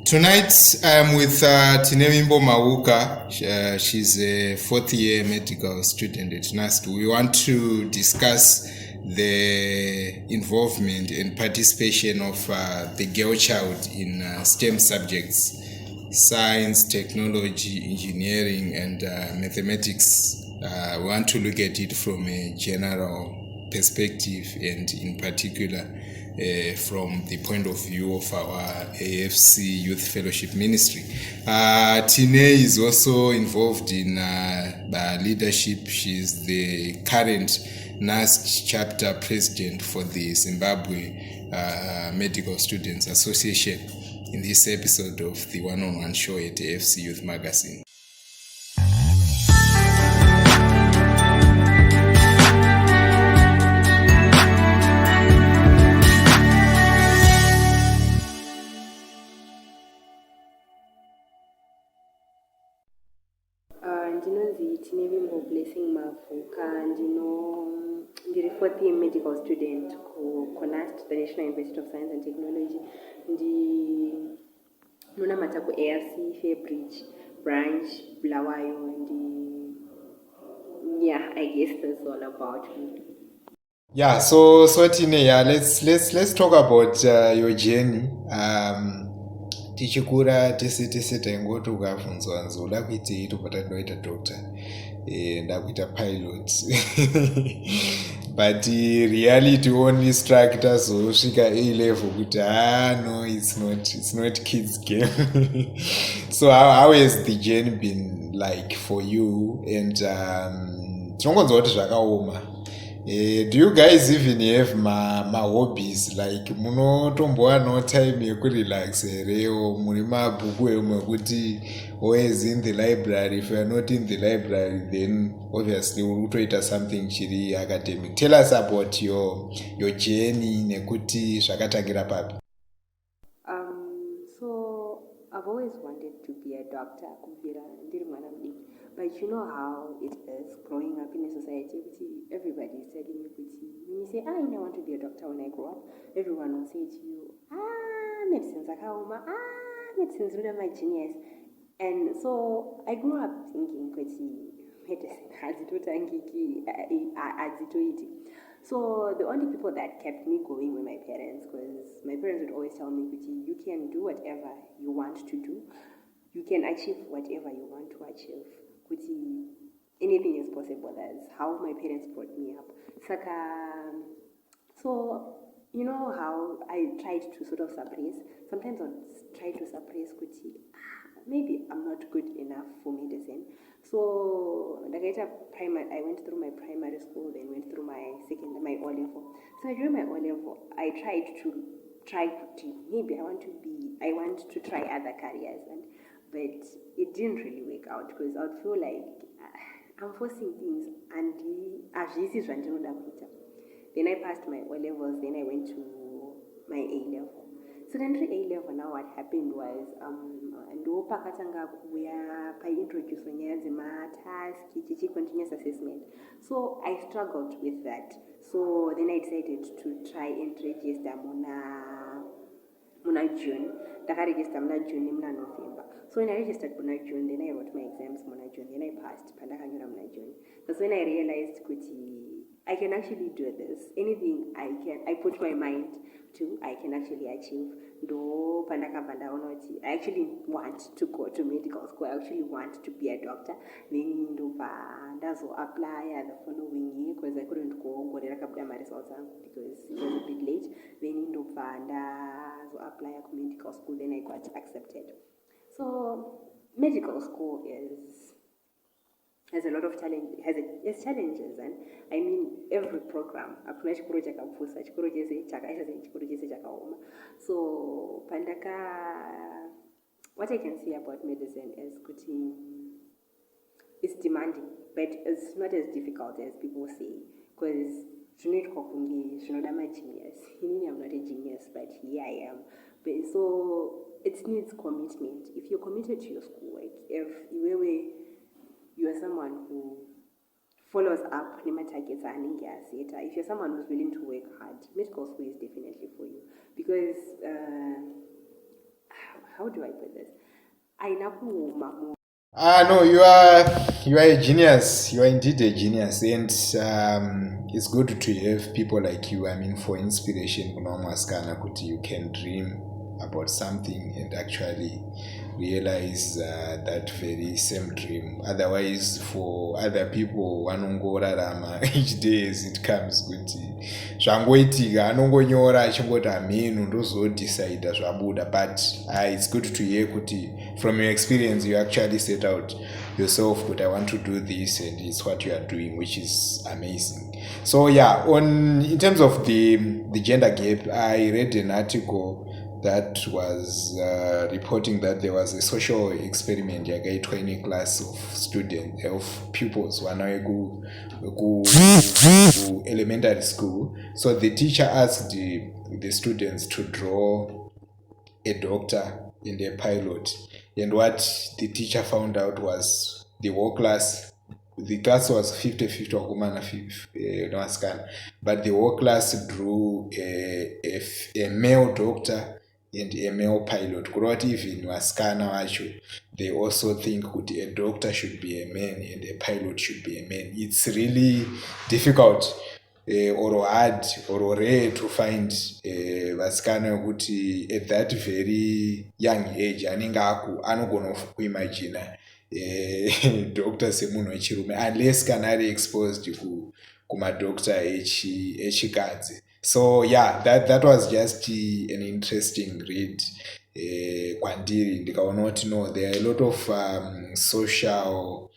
Tonight I'm with Tinevimbo Mavuka. She's a fourth year medical student at NUST. We want to discuss the involvement and participation of the girl child in STEM subjects, science, technology, engineering, and mathematics. We want to look at it from a general perspective and in particular from the point of view of our AFC Youth Fellowship Ministry. Tine is also involved in leadership. She's the current NUST chapter president for the Zimbabwe Medical Students Association in this episode of the one-on-one show at AFC Youth Magazine. Tinevimbo Blessing Mavuka, ndiri fourth year medical student ku NUST, the National University of Science and Technology. Ndinonamata ku AFC Fairbridge branch Bulawayo, yeah, I guess that's all about me. Yeah, so Tine, let's talk about your journey. Tichikura tese taingoti ukabvunzwa nzi uda kuitei tobva tandoita doctor, ndakuita pilot. But reality only struck tazosvika A-level kuti no, it's not kids game. So how has the journey been like for you? And tinongonzwa kuti zvakaoma. Do you guys even have my hobbies? Like munotombowana time yekurelax reo muri mabhuku emwekuti always in the library? If you are not in the library, then obviously utoita something chiri academic. Tell us about your journey nekuti zvakatangira papi. So I've always wanted to be a doctor kubvira ndiri mwana mudiki. But you know how it is growing up in a society. Everybody is telling you, when you say, I want to be a doctor when I grow up, everyone will say to you, medicine's akaoma, medicine's really my genius. And so I grew up thinking, medicine, so the only people that kept me going were my parents, because my parents would always tell me, you can do whatever you want to do. You can achieve whatever you want to achieve. Anything is possible. That's how my parents brought me up. So you know how I tried to sort of suppress. Sometimes I try to suppress maybe I'm not good enough for medicine. So I went through my primary school, then went through my O level. So during my O level, I tried to maybe I want to try other careers, but it didn't really work out because I would feel like I'm forcing things and then I passed my O levels, then I went to my A level. So then to A level, now what happened was I introduced task, continuous assessment. So I struggled with that. So then I decided to try and register Muna June. I registered Muna June, Muna November. So when I registered Muna June, then I wrote my exams Muna June, then I passed Muna June. That's when I realized I can actually do this. Anything I put my mind to, I can actually achieve. I actually want to go to medical school. I actually want to be a doctor. Then that's what apply the following year because I couldn't go my results because it was a bit late. Then apply to medical school. Then I got accepted. So medical school has a lot of challenges, has challenges, and I mean every program. So what I can say about medicine is it's demanding, but it's not as difficult as people say, because I'm a genius. I'm not a genius, but here I am. But so it needs commitment. If you're committed to your schoolwork, if you are someone who follows up targets, if you're someone who's willing to work hard, medical school is definitely for you. Because how do I put this? Ainakuuma. No, you are a genius. You are indeed a genius, and it's good to have people like you. I mean, for inspiration, you can dream about something and actually realize that very same dream. Otherwise, for other people, vanongorarama each day as it comes. Kuti zvangoitika anongonyora achingoti amenu ndozodecida zvabuda, but it's good to hear kuti from your experience you actually set out yourself that I want to do this, and it's what you are doing, which is amazing. So yeah, in terms of the gender gap, I read an article that was reporting that there was a social experiment yakaitwa in a class of students, of pupils who elementary school. So the teacher asked the students to draw a doctor in their pilot, and what the teacher found out was the class was 50-50 woman and but the whole class drew a male doctor and a male pilot. Kuroti even waskana wacho, they also think that a doctor should be a man and a pilot should be a man. It's really difficult or hard or rare to find vasikana kuti at that very young age anenge anogona kuimagina doctor semunhu wechirume, unless kana ari exposed kumadoctor echikadzi. So yeah, that was just an interesting read. Kwandiri ndikaona kuti no, there are a lot of social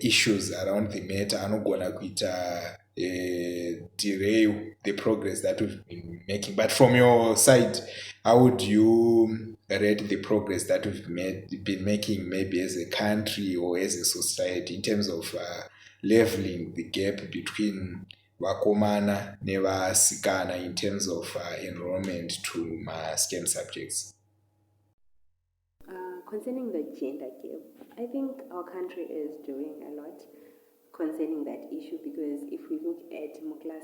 issues around the matter anogona kuita derail the progress that we've been making. But from your side, how would you rate the progress that we've been making, maybe as a country or as a society, in terms of leveling the gap between vakomana nevasikana in terms of enrollment to STEM subjects? Concerning the gender gap, I think our country is doing a lot concerning that issue, because if we look at class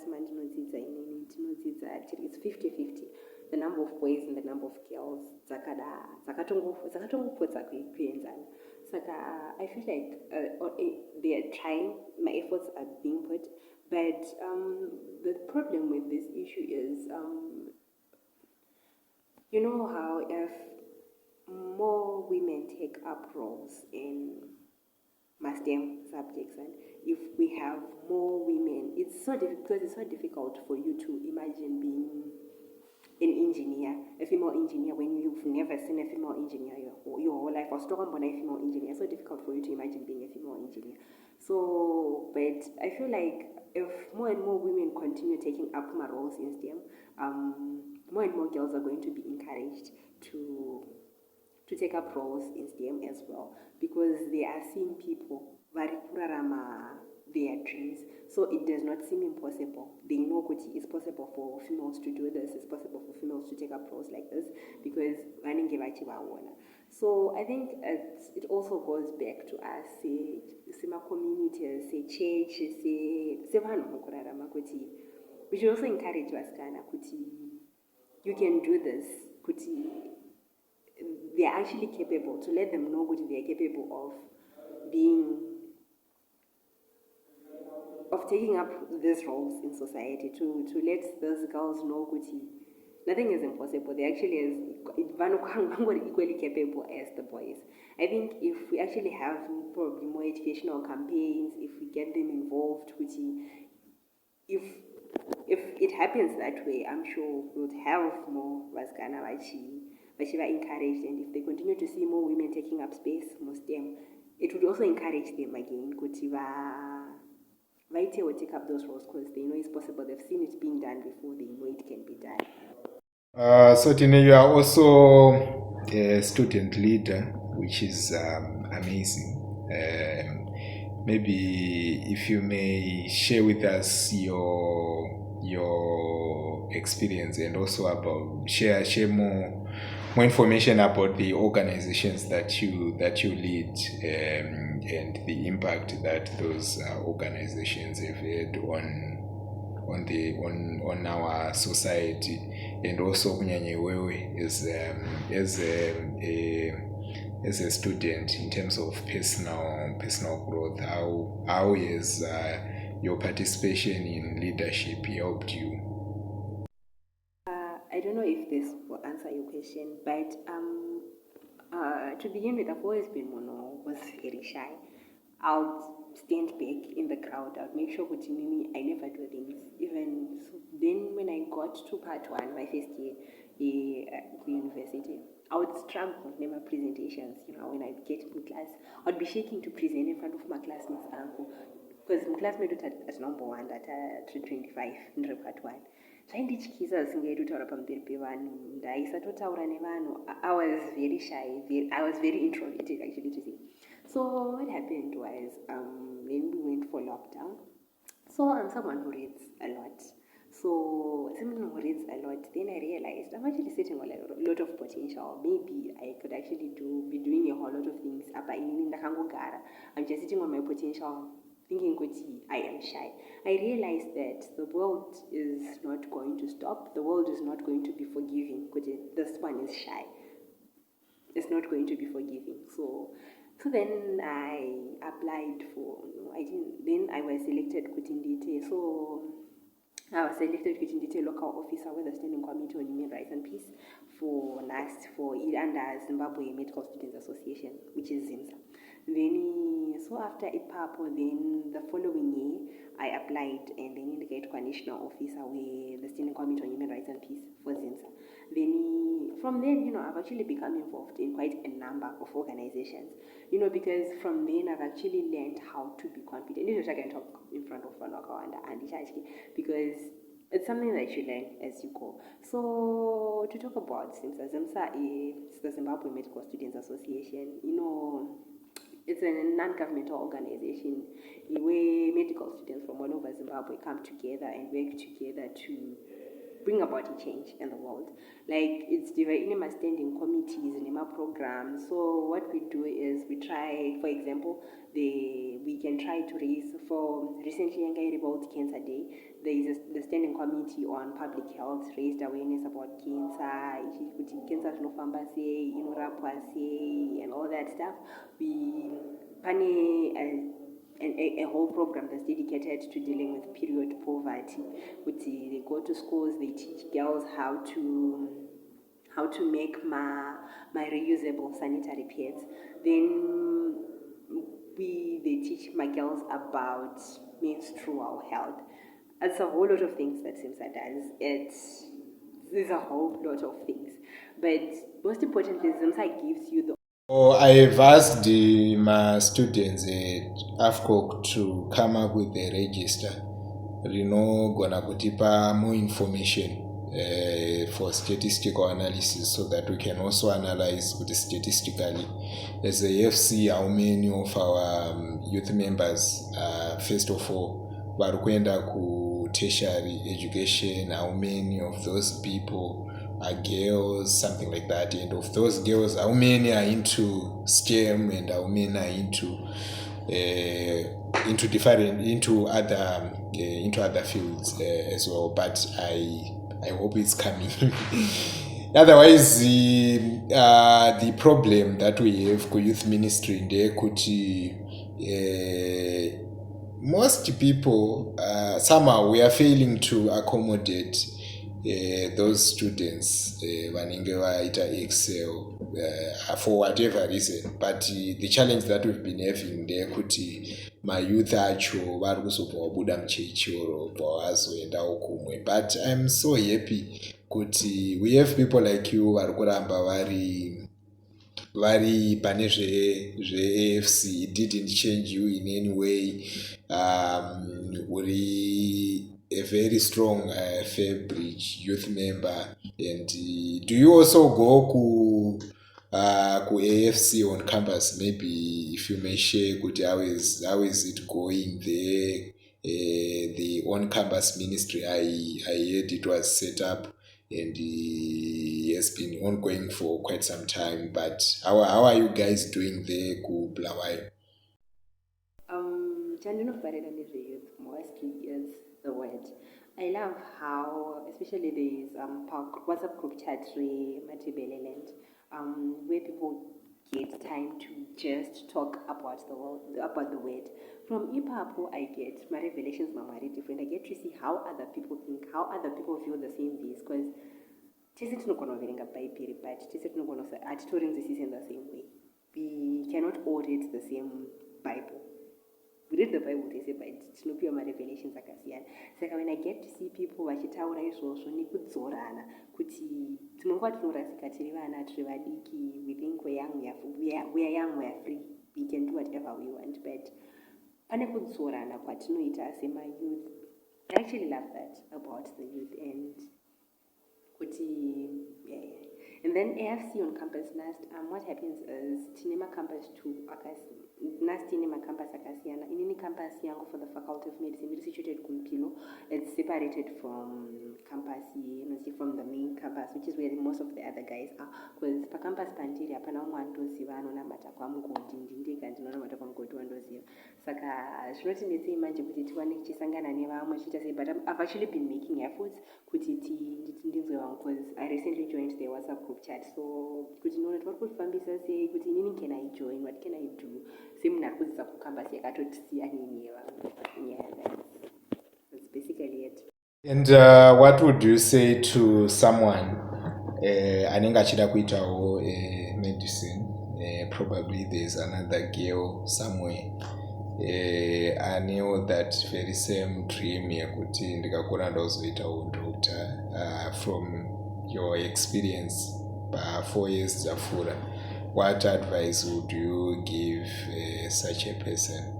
actually it's 50-50, the number of boys and the number of girls. So I feel like they are trying, my efforts are being put, but the problem with this issue is, you know how if more women take up roles in STEM subjects, and if we have more women, it's so difficult, because it's so difficult for you to imagine being an engineer, a female engineer, when you've never seen a female engineer your whole life, or strong on a female engineer. It's so difficult for you to imagine being a female engineer. So, but I feel like if more and more women continue taking up my roles in STEM, more and more girls are going to be encouraged to take up roles in STEM as well, because they are seeing people their dreams. So it does not seem impossible. They know that it's possible for females to do this, it's possible for females to take up roles like this, because running give So I think it also goes back to us, say communities, say church, say we should also encourage us you can do this, they are actually capable, to let them know what they are capable of taking up these roles in society, to let those girls know that nothing is impossible. They actually is equally capable as the boys. I think if we actually have probably more educational campaigns, if we get them involved, if it happens that way, I'm sure we'll have more Vaskana Vachiva encouraged, and if they continue to see more women taking up space, it would also encourage them again. Vaite will take up those roles because they know it's possible. They've seen it being done before. They know it can be done. So Tine, you are also a student leader, which is amazing. Maybe if you may share with us your experience, and also about share more information about the organizations that you lead, and the impact that those organizations have had on our society, and also kunyanya iwewe as a student in terms of personal growth. How has your participation in leadership helped you? I don't know if this will answer your question, but to begin with, I've always been one who was very shy. I'll stand back in the crowd. I'll make sure with me, I never do things. Even so, then when I got to part one, my first year at university, I would struggle with my presentations. When I get in class, I'd be shaking to present in front of my classmates' uncle. Because my classmate at number one, at 325 in part one. Zvaindityisa zvisingaita kutaura pamberi pevanhu ndaisatotaura nevanhu. I was very shy. I was very introverted, actually, to say. So what happened was, when we went for lockdown, so I'm someone who reads a lot. So someone who reads a lot, then I realized I'm actually setting a lot of potential. Maybe I could actually be doing a whole lot of things. I'm just sitting on my potential, thinking I am shy. I realized that the world is not going to stop. The world is not going to be forgiving. This one is shy. It's not going to be forgiving. So then I applied for, then I was selected Kutindite. So I was selected Kutindite local officer with the Standing Committee on Human Rights and Peace for NUST, for it under Zimbabwe Medical Students Association, which is ZiMSA. Then, so after IPAPO, then the following year, I applied and then indicated national officer with the Standing Committee on Human Rights and Peace for ZiMSA. Then from then, I've actually become involved in quite a number of organizations, because from then I've actually learned how to be confident. This is I can talk in front of Wanakawanda and Ishachki, because it's something that you learn as you go. So to talk about ZiMSA, ZiMSA is the Zimbabwe Medical Students Association. It's a non-governmental organization where medical students from all over Zimbabwe come together and work together to bring about a change in the world. Like, it's divided in standing committees and in programs. So what we do is we try, for example, we can try to raise, for recently about Cancer Day, there is the standing committee on public health raised awareness about cancer, cancer and all that stuff. We a whole program that's dedicated to dealing with period poverty. They go to schools, they teach girls how to make my reusable sanitary pads. Then they teach my girls about menstrual health. It's a whole lot of things that ZiMSA does. There's a whole lot of things, but most importantly, ZiMSA gives you the. I've asked my students at AFCOC to come up with a register, gonna kutipa more information for statistical analysis, so that we can also analyze statistically as a AFC how many of our youth members, first of all, varikwenda ku tertiary education, how many of those people are girls, something like that, and of those girls, how many are into STEM and how many are into other fields as well. But I hope it's coming. Otherwise, the problem that we have with youth ministry in there could most people somehow we are failing to accommodate those students vanenge vaita excel for whatever reason. But the challenge that we've been having there kuti mayouth acho vari kuzobva vabuda muchechi oro bvawazoendawo kumwe. But I'm so happy kuti we have people like you vari kuramba vari pane zveAFC. It didn't change you in any way. Uri a very strong Fairbridge youth member. And do you also go ku AFC on campus? Maybe if you may share, how is it going there? The on-campus ministry, I heard it was set up and has been ongoing for quite some time. But how are you guys doing there, ku Bulawayo? Chandinofarira nezveyouth mostly is the word. I love how, especially there's WhatsApp group chat Matibeleland, where people get time to just talk about the world, about the word. From Ipapo, I get my revelations are very different. I get to see how other people think, how other people feel the same views, because tese tinogona kuverenga bhaibheri but tese tinogona hatitorinzwisisi in the same way. We cannot all read the same Bible. We read the Bible tese but tinopiwa marevelations akasiyana. Saka when I get to see people vachitaura izvozvo nekudzorana kuti tinonguva tinorasika tiri vana tiri vadiki, we think we're young, we are young, we are free, we can do whatever we want, but pane kudzorana kwatinoita sema youth. I actually love that about the youth. And then AFC on campus NUST, what happens is Tinema campus 2 NUST Tinema campus akasiyana. Inini campus yangu for the Faculty of Medicine is situated Kumpilo. It's separated from campus, from the main campus, which is where most of the other guys are. Because pa campus pandiri hapana umwe andoziva anonamata kwamugodi, ndindega ndinonamata kwamugodi wandoziva. Saka zvinotinetsei manje kuti tiwane tichisangana nevamwe chiita sei, but I've actually been making efforts kuti ndinzwe vangu, because I recently joined the WhatsApp group chat. So kuti ndinoona kuti varikufambisa sei, kuti inini can I join, what can I do, semunhu ari kudzidza kucampus yakatotisiya nini yevanhu. Yeah, that's basically it. And what would you say to someone anenge achida kuitawo medicine? Probably there's another girl somewhere I know that very same dream yekuti ndikakura ndozoitawo doctor. From your experience 4 years dzapfuura, what advice would you give such a person?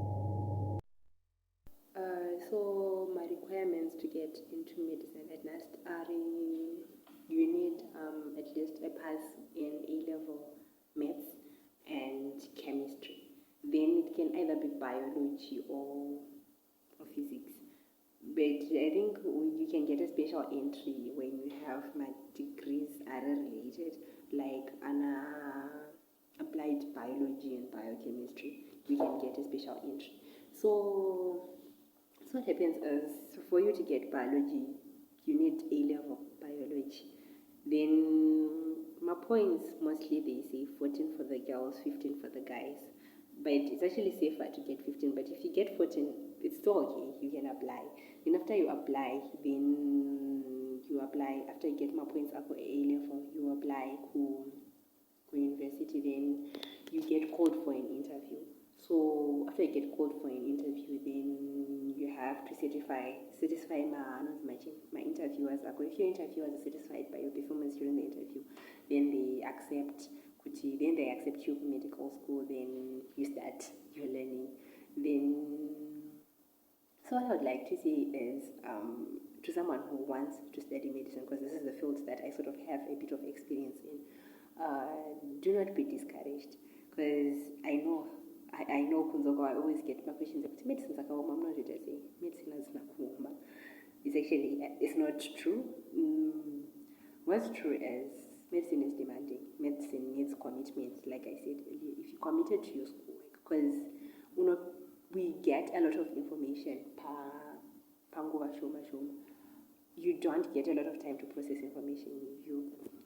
So my requirements to get into medicine at NUST are you need at least a pass in A-level maths and chemistry. Then it can either be biology or physics. But I think you can get a special entry when you have my degrees are related, like applied biology and biochemistry. You can get a special entry. So what happens is, for you to get biology, you need A-level biology. Then my points, mostly they say 14 for the girls, 15 for the guys. But it's actually safer to get 15. But if you get 14, it's still okay, you can apply. Then after you apply, after you get my points up for A-level, you apply to university, then you get called for an interview. So after you get called for an interview, then you have to satisfy my interviewers. If your interviewers are satisfied by your performance during the interview, then they accept you to medical school, then you start your learning. Then, so what I would like to say is, to someone who wants to study medicine, because this is the field that I sort of have a bit of experience in, do not be discouraged, because I know Kunzoko, I always get my questions about medicine. I'm not ready to say medicine is not kuoma. It's not true. What's true is medicine is demanding. Medicine needs commitment. Like I said earlier, if you're committed to your schoolwork, because we get a lot of information you don't get a lot of time to process information.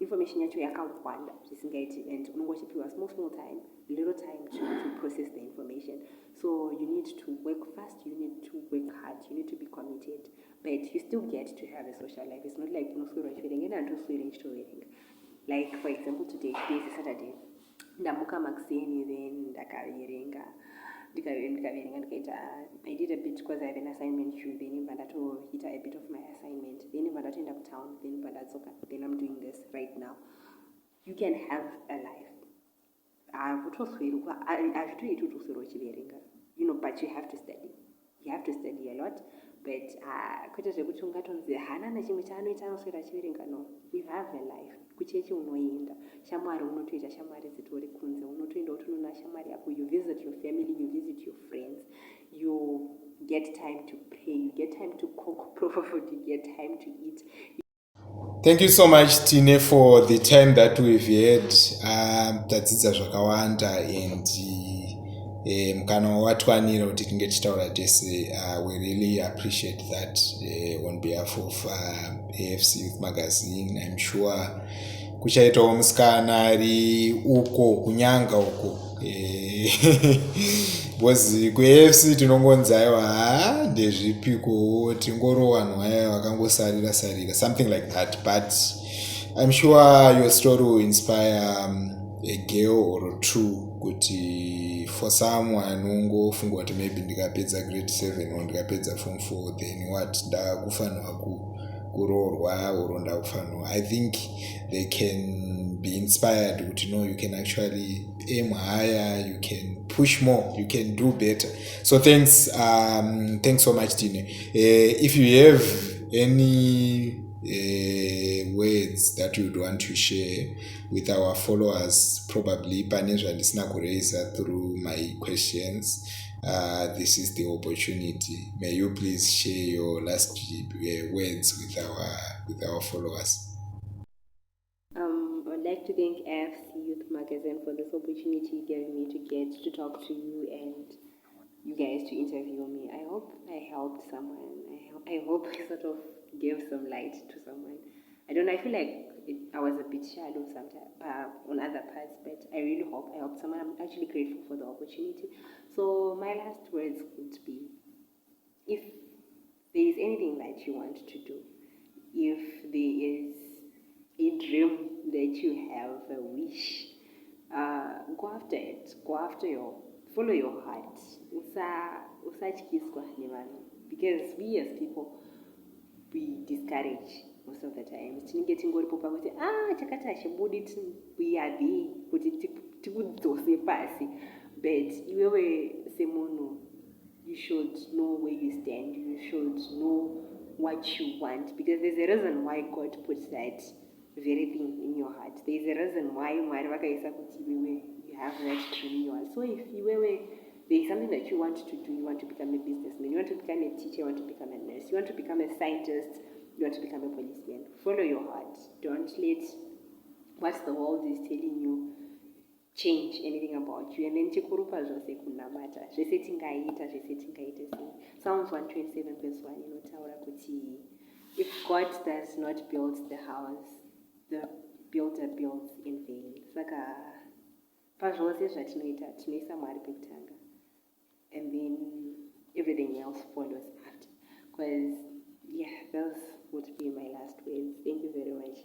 Information yacho yakawanda zvisingaiti, and unongochipiwa small time, little time to process the information. So you need to work fast, you need to work hard, you need to be committed, but you still get to have a social life. It's not like like, for example, today is a Saturday, ndamuka makuseni, then ndakaverenga I did a bit because I have an assignment due, then hit a bit of my assignment, then end up town, then I'm doing this right now. You can have a life. But you have to study. You have to study a lot. But no, you have a life. Kuchechi unoenda shamwari unotoita shamwari dzitori kunze, unotoenda utonoona shamwari yako, you visit your family, you visit your friends, you get time to pray, you get time to cook proper food, you get time to eat. Thank you so much, Tine, for the time that we've had. Tadzidza zvakawanda, and mukana watwanira kuti tinge tichitaura tese. We really appreciate that on behalf of AFC Youth Magazine. I'm sure kuchaitawo musikana ari uko kunyanga uko because kuAFC tinongonzaiwa ndezvipiko tingorowanwa vakangosarira something like that, but I'm sure your story will inspire a girl or two kuti for someone ungofunga kuti maybe ndikapedza grade 7 or ndikapedza form 4 then what ndakufanwa kuroorwa or ndakufanwa. I think they can be inspired kuti no, you can actually aim higher, you can push more, you can do better. So thanks so much, Tine. If you have any words that you would want to share with our followers, probably panezva ndisina kuraisa through my questions, this is the opportunity. May you please share your last words with our followers. I'd like to thank AFC Youth Magazine for this opportunity you gave me to get to talk to you and you guys to interview me. I hope I helped someone. I hope I sort of gave some light to someone. I don't know, I feel like I was a bit shallow sometimes on other parts, but I really hope I helped someone. I'm actually grateful for the opportunity. So my last words would be, if there is anything that you want to do, if there is a dream that you have, a wish, go after it. Follow your heart. Because we as people, we discourage most of the time. We are there, but you should know where you stand. You should know what you want, because there's a reason why God puts that very thing in your heart. There's a reason why you have that dream in your heart. So if there's something that you want to do, you want to become a businessman, you want to become a teacher, you want to become a nurse, you want to become a scientist, you want to become a policeman, follow your heart. Don't let what the world is telling you change anything about you. And then Psalms 127 verse 1 inotaura kuti if God does not build the house, the builder builds in vain. Saka pazvose zvatinoita tinoisa Mwari pekutanga, and then everything else follows after. Because those would be my last words. Thank you very much.